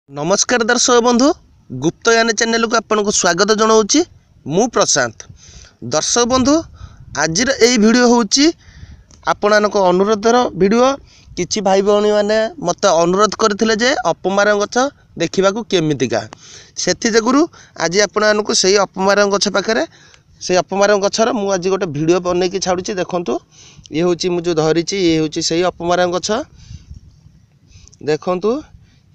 नमस्कार दर्शक बंधु गुप्तयान चैनल को आपको स्वागत जनाऊँगी मु प्रशांत। दर्शक बंधु आज वीडियो हूँ आपण अनुरोधर वीडियो। किछि भाई भौणी मैंने मत अनुरोध करते अपमार गछ देखा केमितिका से आज आपको से अपमार गछ पाखे से अपमार गछर मु आज गोटे वीडियो बनईकि छाड़ी देखु। ये हूँ मुझे धरी ये हूँ से अपमार गछ देखु।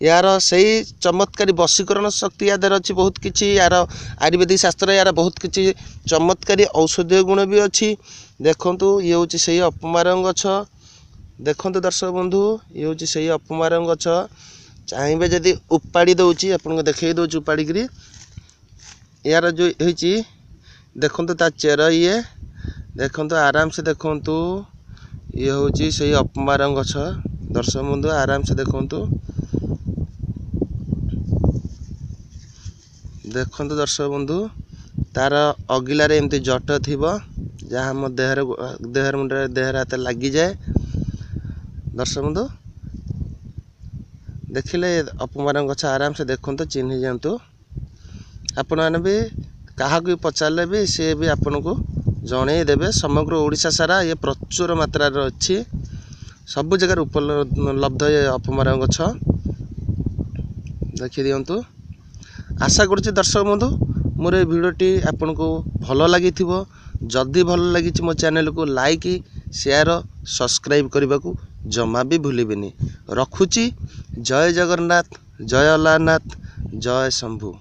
यार सही चमत्कारी वशीकरण शक्ति या अच्छी बहुत किसी यार आयुर्वेदिक शास्त्र यार बहुत किसी चमत्कारी औषधीय गुण भी अच्छी। देखु ये हूँ से अपमार गछ देखु दर्शक बंधु ये हूँ से अपमार गछ चाहिए जदि उपाड़ी दौची आपको देखे दौची उपाड़ी यार जो होती देखु ता चेर ये देखु आराम से देखु ये हूँ से अपमार गछ। दर्शक बंधु आराम से देखु देखु दर्शक बंधु तार अगिलार एमती जट थी जहाँ आम देहर मुंडे देहर हाथ लगी जाए। दर्शक बंधु देखिले अपमार गछ आराम से देखु चिन्ह जातु। आपण मैंने भी क्या पचारे भी सी भी आपन को जनईदेवे। समग्र ओडिशा सारा ये प्रचुर मात्रा अच्छी सब जगह उपलब्ध ये अपमार गछ देखी दिंतु। आशा करुच्ची दर्शक बंधु मोर ये भिडियोटी आपन को भल लगी जदि भल लगी मो चैनल को लाइक शेयर सब्सक्राइब करने को जमा भी भूलिबेनी। रखुची जय जगन्नाथ जय अल्लाहनाथ जय शंभु।